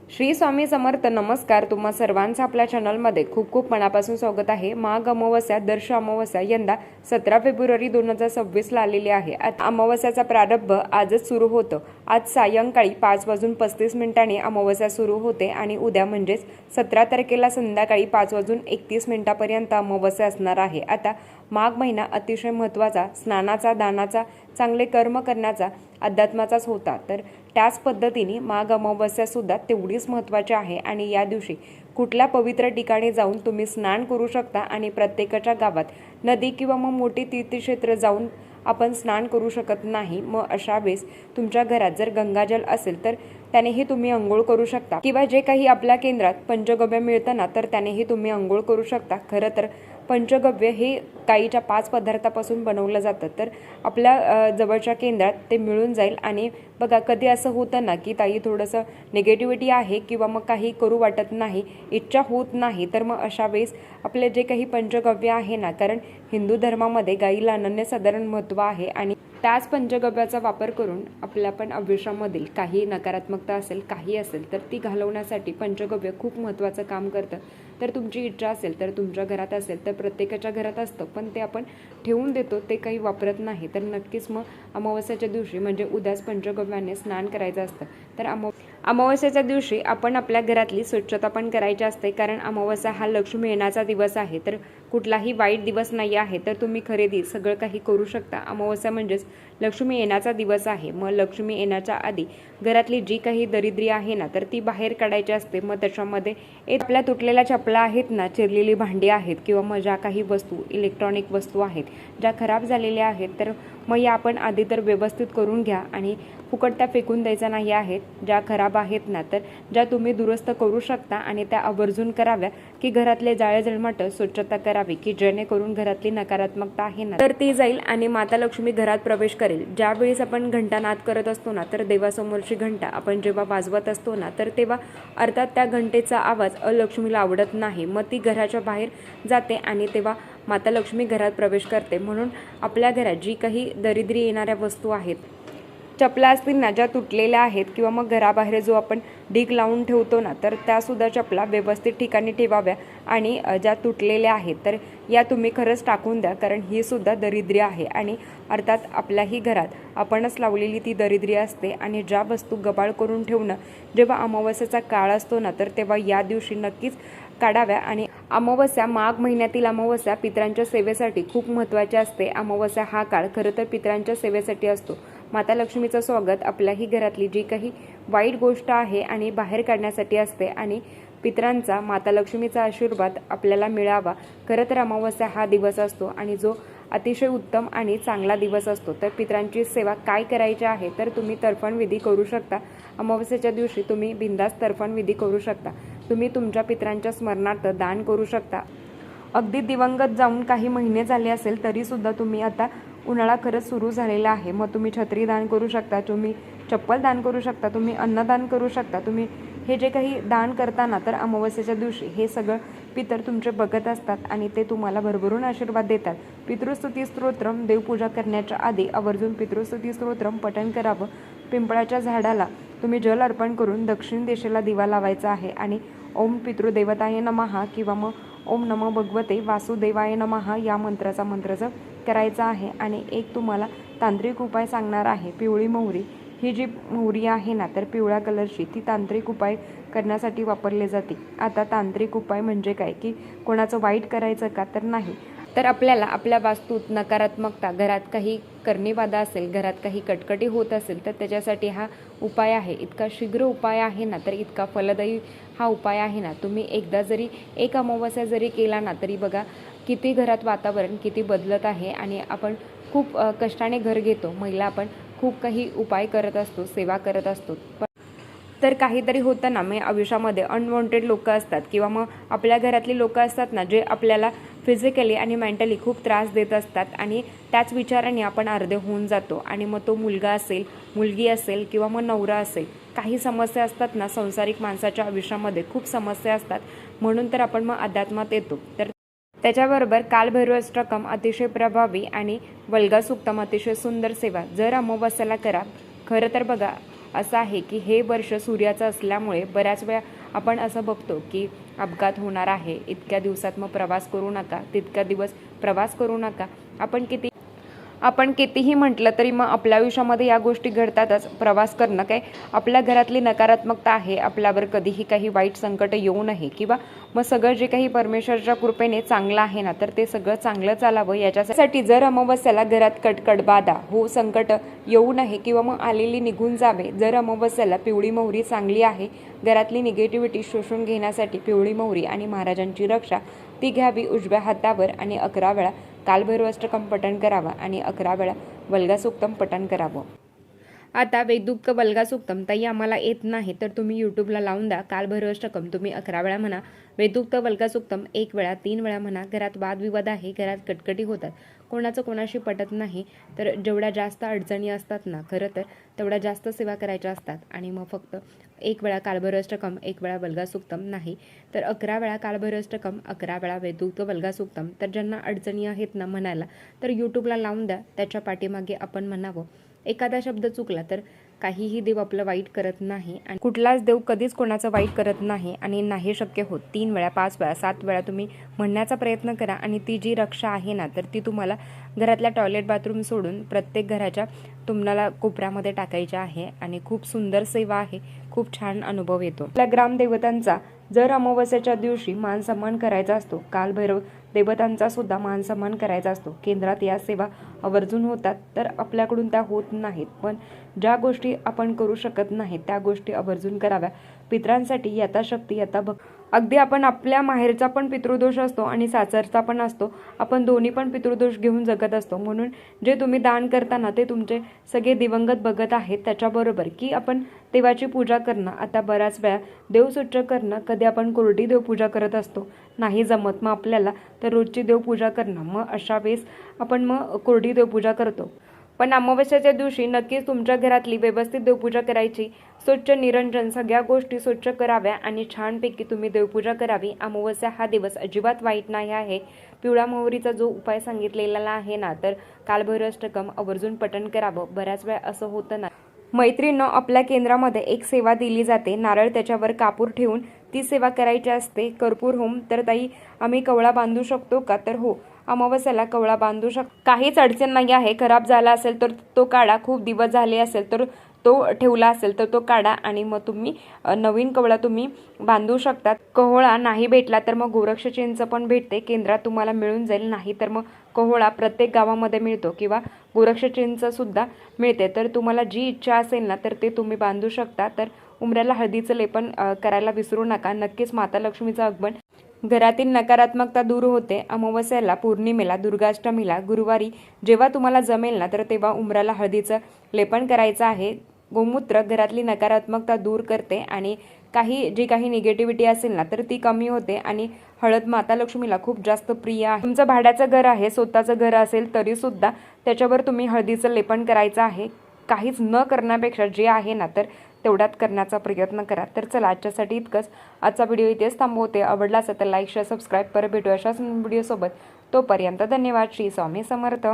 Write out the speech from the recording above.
श्री स्वामी समर्थ. नमस्कार. तुम्हा सर्वांचं आपल्या चॅनलमध्ये खूप खूप मनापासून स्वागत आहे. माघ अमावस्या, दर्श अमावस्या यंदा 17 फेब्रुवारी 2026 आलेली आहे. आता अमावस्याचा प्रारंभ आजच सुरू होतो. आज सायंकाळी 5:35 अमावस्या सुरू होते आणि उद्या म्हणजेच 17 तारखेला संध्याकाळी 5:31 पर्यंत अमावस्या असणार आहे. आता माघ महिना अतिशय महत्त्वाचा, स्नानाचा, दानाचा, चांगले कर्म करण्याचा, अध्यात्माचाच होता. तर त्याच पद्धतीने माघ अमावस्या सुद्धा तेवढीच महत्त्वाची आहे आणि या दिवशी कुठल्या पवित्र ठिकाणी जाऊन तुम्ही स्नान करू शकता आणि प्रत्येकाच्या गावात नदी किंवा मग मोठी तीर्थक्षेत्र जाऊन आपण स्नान करू शकत नाही. मग अशा वेळेस तुमच्या घरात जर गंगाजल असेल तर त्यानेही तुम्ही अंघोळ करू शकता किंवा जे काही आपल्या केंद्रात पंचगव्य मिळतं ना तर त्यानेही तुम्ही अंघोळ करू शकता. खरं तर पंचगव्य हे गाईच्या 5 पदार्थापासून बनवलं जातं. तर आपल्या जवळच्या केंद्रात ते मिळून जाईल. आणि बघा, कधी असं होतं ना की ताई थोडंसं निगेटिव्हिटी आहे किंवा मग काही करू वाटत नाही, इच्छा होत नाही, तर मग अशा वेळेस आपले जे काही पंचगव्य आहे ना, कारण हिंदू धर्मामध्ये गाईला अनन्यसाधारण महत्त्व आहे आणि त्याच पंचगव्याचा वापर करून आपल्या पण आयुष्यामधील काही नकारात्मकता असेल, काही असेल तर ती घालवण्यासाठी पंचगव्य खूप महत्त्वाचं काम करतं. तर तुमची इच्छा असेल तर तुमच्या घरात असेल तर प्रत्येकाच्या घरात असतं, पण ते आपण ठेवून देतो, ते काही वापरत नाही. तर नक्कीच मग अमावस्याच्या दिवशी म्हणजे उद्याच पंचगव्याने स्नान करायचं असतं. तर अमावस्याच्या दिवशी आपण आपल्या घरातली स्वच्छता पण करायची असते, कारण अमावस्या हा लक्ष्मी येण्याचा दिवस आहे. तर कुठलाही वाईट दिवस नाही आहे. तर तुम्ही खरेदी सगळं काही करू शकता. अमावस्या म्हणजेच लक्ष्मी येण्याचा दिवस आहे. मग लक्ष्मी येण्याच्या आधी घरातली जी काही दरिद्री आहे ना तर ती बाहेर काढायची असते. मग त्याच्यामध्ये आपल्या तुटलेल्या चपला आहेत ना, चिरलेली भांडी आहेत किंवा मग ज्या काही वस्तू, इलेक्ट्रॉनिक वस्तू आहेत ज्या खराब झालेल्या आहेत, तर मग या आपण आधी तर व्यवस्थित करून घ्या आणि फुकट त्या फेकून द्यायच्या नाही आहेत. ज्या खराब आहेत ना तर ज्या तुम्ही दुरुस्त करू शकता आणि त्या आवर्जून कराव्या, की घरातले जाळे जळमाट स्वच्छता करावी, की जेणेकरून घरातली नकारात्मकता आहे ना तर ती जाईल आणि माता लक्ष्मी घरात प्रवेश करेल. ज्यावेळेस आपण घंटानाद करत असतो ना तर देवासमोरची घंटा आपण जेव्हा वाजवत असतो ना तर तेव्हा अर्थात त्या घंटेचा आवाज अलक्ष्मीला आवडत नाही. मग ती घराच्या बाहेर जाते आणि तेव्हा माता लक्ष्मी घरात प्रवेश करते. म्हणून आपल्या घरात जी काही दरिद्री येणाऱ्या वस्तू आहेत, चपला असतील ना ज्या तुटलेल्या आहेत किंवा मग घराबाहेर जो आपण ढीग लावून ठेवतो ना तर त्यासुद्धा चपला व्यवस्थित ठिकाणी ठेवाव्या आणि ज्या तुटलेल्या आहेत तर या तुम्ही खरंच टाकून द्या, कारण ही सुद्धा दरिद्री आहे आणि अर्थात आपल्याही घरात आपणच लावलेली ती दरिद्री असते. आणि ज्या वस्तू गबाळ करून ठेवणं जेव्हा अमावस्याचा काळ असतो ना तर तेव्हा या दिवशी नक्कीच काढाव्या. आणि अमावस्या, माघ महिन्यातील अमावस्या पितरांच्या सेवेसाठी खूप महत्त्वाची असते. अमावस्या हा काळ खरं तर पितरांच्या सेवेसाठी असतो. माता लक्ष्मीचं स्वागत आपल्याही घरातली जी काही वाईट गोष्ट आहे आणि बाहेर काढण्यासाठी असते आणि पितरांचा, माता लक्ष्मीचा आशीर्वाद आपल्याला मिळावा. खरं तर अमावस्या हा दिवस असतो आणि जो अतिशय उत्तम आणि चांगला दिवस असतो. तर पितरांची सेवा काय करायची आहे तर तुम्ही तर्पण विधी करू शकता. अमावस्येच्या दिवशी तुम्ही बिनधास्त तर्पण विधी करू शकता. तुम्ही तुमच्या पितरांच्या स्मरणार्थ दान करू शकता. अगदी दिवंगत जाऊन काही महिने झाले असेल तरीसुद्धा तुम्ही आता उन्हाळा खरंच सुरू झालेला आहे, मग तुम्ही छत्री दान करू शकता, तुम्ही चप्पल दान करू शकता, तुम्ही अन्नदान करू शकता. तुम्ही हे जे काही दान करताना तर अमावस्येच्या दिवशी हे सगळं पितर तुमचे बघत असतात आणि ते तुम्हाला भरभरून आशीर्वाद देतात. पितृस्तुती स्तोत्रम, देवपूजा करण्याच्या आधी आवर्जून पितृस्तुती स्तोत्रम पठण करावं. पिंपळाच्या झाडाला तुम्ही जल अर्पण करून दक्षिण दिशेला दिवा लावायचा आहे आणि ओम पितृदेवताय नमः किंवा मग ओम नमो भगवते वासुदेवाय नमः या मंत्राचा मंत्र जप करायचा आहे. आणि एक तुम्हाला तांत्रिक उपाय सांगणार आहे. पिवळी मोहरी, ही जी मोहरी आहे ना तर पिवळ्या कलरची, ती तांत्रिक उपाय करण्यासाठी वापरली जाते. आता तांत्रिक उपाय म्हणजे काय, की कोणाचं वाईट करायचं का तर नाही, तर आपल्याला आपल्या वास्तूत नकारात्मकता, घरात काही करणीबाधा असेल, घरात काही कटकटी होत असेल तर त्याच्यासाठी हा उपाय आहे. इतका शीघ्र उपाय आहे ना तर इतका फलदायी हा उपाय आहे ना. तुम्ही एकदा जरी एक अमावस्या जरी केला ना तरी बघा किती घरात वातावरण किती बदलत आहे. आणि आपण खूप कष्टाने घर घेतो, महिला आपण खूप काही उपाय करत असतो, सेवा करत असतो, तर काहीतरी होतं ना, मग आयुष्यामध्ये अनवॉन्टेड लोक असतात किंवा मग आपल्या घरातली लोक असतात ना जे आपल्याला फिजिकली आणि मेंटली खूप त्रास देत असतात आणि त्याच विचाराने आपण अर्धे होऊन जातो. आणि मग तो मुलगा असेल, मुलगी असेल किंवा मग नवरा असेल, काही समस्या असतात ना, संसारिक माणसाच्या आयुष्यामध्ये खूप समस्या असतात. म्हणून तर आपण मग अध्यात्मात येतो. तर त्याच्याबरोबर कालभैरवाष्टकम अतिशय प्रभावी आणि वल्गा सुक्तम अतिशय सुंदर सेवा जर अमावस्याला करा. खरं तर बघा, असं आहे की हे वर्ष सूर्याचं असल्यामुळे बऱ्याच वेळा आपण असं बघतो की अपघात होणार आहे, इतक्या दिवसात मग प्रवास करू नका, तितक्या दिवस प्रवास करू नका. आपण कितीही म्हटलं तरी मग आपल्या आयुष्यामध्ये या गोष्टी घडतातच. प्रवास करणं काय आपल्या घरातली नकारात्मकता आहे, आपल्यावर कधीही काही वाईट संकट येऊ नये किंवा मग सगळं जे काही परमेश्वराच्या कृपेने चांगलं आहे ना, तर ते सगळं चांगलं चालावं याच्यासाठी जर अमावस्याला घरात कटकट बाधा हो संकट येऊ नये किंवा मग आलेली निघून जावे. जर अमावस्याला पिवळी मोहरी चांगली आहे, घरातली निगेटिव्हिटी शोषून घेण्यासाठी पिवळी मोहरी आणि महाराजांची रक्षा ती घ्यावी उजव्या हातावर आणि 11 वेळा कालभैरवाष्टकम पठण करावा आणि 11 वेळा वल्गासुक्तम पठण करावं. आता वेदुक्त वल्गासुक्तम ताई आम्हाला येत नाही तर तुम्ही यूट्यूबला लावून द्या. कालभैरवाष्टकम तुम्ही 11 वेळा म्हणा, वेदुक्त वल्गासुक्तम 1 वेळा 3 वेळा म्हणा. घरात वादविवाद आहे, घरात कटकटी होतात, कोणाचं कोणाशी पटत नाही, तर जेवढ्या जास्त अडचणी असतात ना खरं तर तेवढ्या जास्त सेवा करायच्या असतात. आणि मग फक्त 1 वेळा कालभैरवाष्टकम 1 वेळा वल्गासुक्तम नाही तर 11 वेळा कालभैरवाष्टकम 11 वेळा वेदुक्त वल्गासुक्तम. तर ज्यांना अडचणी आहेत ना म्हणायला तर यूट्यूबला लावून द्या, त्याच्या पाठीमागे आपण म्हणावं. एखादा शब्द चुकला तर काहीही देव आपलं वाईट करत नाही आणि कुठलाच देव कधीच कोणाचं वाईट करत नाही आणि नाही शक्य होत 3 वेळा 5 वेळा 7 वेळा तुम्ही म्हणण्याचा प्रयत्न करा. आणि ती जी रक्षा आहे ना तर ती तुम्हाला घरातल्या टॉयलेट बाथरूम सोडून प्रत्येक घराच्या तुम्हाला कोपऱ्यामध्ये टाकायची आहे आणि खूप सुंदर सेवा आहे, खूप छान अनुभव येतो. आपल्या ग्रामदेवतांचा जर अमावस्याच्या दिवशी मान सन्मान करायचा असतो, कालभैरव देवतांचा सुद्धा मान सन्मान करायचा असतो. केंद्रात या सेवा आवर्जून होतात तर आपल्याकडून त्या होत नाहीत, पण ज्या गोष्टी आपण करू शकत नाही त्या गोष्टी आवर्जून कराव्या. पितरांसाठी यथाशक्ती यथाभक्ती. अगदी आपण आपल्या माहेरचा पण पितृदोष असतो आणि सासरचा पण असतो, आपण दोन्ही पण पितृदोष घेऊन जगत असतो. म्हणून जे तुम्ही दान करताना ते तुमचे सगळे दिवंगत बघत आहेत. त्याच्याबरोबर की आपण देवाची पूजा करणं, आता बऱ्याच वेळा देव स्वच्छ करणं, कधी आपण कोरडी देवपूजा करत असतो, नाही जमत मग आपल्याला तर रोजची देवपूजा करणं, मग अशा वेळेस आपण मग कोरडी देवपूजा करतो. पण अमावस्याच्या दिवशी नक्कीच तुमच्या घरातली व्यवस्थित देवपूजा करायची, स्वच्छ निरंजन सगळ्या गोष्टी स्वच्छ कराव्या आणि छानपैकी तुम्ही देवपूजा करावी. अमावस्या हा दिवस अजिबात वाईट नाही आहे. पिवळ्या मोहरीचा जो उपाय सांगितलेला आहे ना तर कालभैरवाष्टकम आवर्जून पठण करावं. बऱ्याच वेळा असं होतं ना मैत्रिणींनो, आपल्या केंद्रामध्ये एक सेवा दिली जाते, नारळ त्याच्यावर कापूर ठेवून ती सेवा करायची असते. कर्पूर होम. तर ताई आम्ही कवळा बांधू शकतो का? तर हो, अमावस्याला कवळा बांधू काहीच अडचण नाही आहे. खराब झाला असेल तर तो काढा, खूप दिवस झाले असेल तर तो ठेवला असेल तर तो काढा आणि मग तुम्ही नवीन कवळा तुम्ही बांधू शकतात. कहोळा नाही भेटला तर मग गोरक्ष चिंच पण भेटते, केंद्रात तुम्हाला मिळून जाईल. नाही तर मग कहोळा प्रत्येक गावामध्ये मिळतो किंवा गोरक्ष चिंच सुद्धा मिळते. तर तुम्हाला जी इच्छा असेल ना तर ते तुम्ही बांधू शकता. तर उंबऱ्याला हळदीचं लेपन करायला विसरू नका. नक्कीच माता लक्ष्मीचं आगमन, घरातील नकारात्मकता दूर होते. अमावस्याला, पौर्णिमेला, दुर्गाष्टमीला, गुरुवारी जेव्हा तुम्हाला जमेल ना तर तेव्हा उंबऱ्याला हळदीचं लेपन करायचं आहे. गोमूत्र घरातली नकारात्मकता दूर करते आणि जी काही निगेटिव्हिटी असेल ना तर ती कमी होते. आणि हळद माता लक्ष्मीला खूप जास्त प्रिय आहे. तुमचं भाड्याचं घर आहे, स्वतःचं घर असेल तरी सुद्धा त्याच्यावर तुम्ही हळदीचं लेपन करायचं आहे. काहीच न करण्यापेक्षा जे आहे ना तर तेवढ्यात करण्याचा प्रयत्न करा. तर चला, आजच्यासाठी इतकंच. आजचा व्हिडिओ इथेच थांबवते. आवडला असेल तर लाईक शेअर सबस्क्राईब परत भेटू अशाच व्हिडिओसोबत. तोपर्यंत धन्यवाद. श्री स्वामी समर्थ.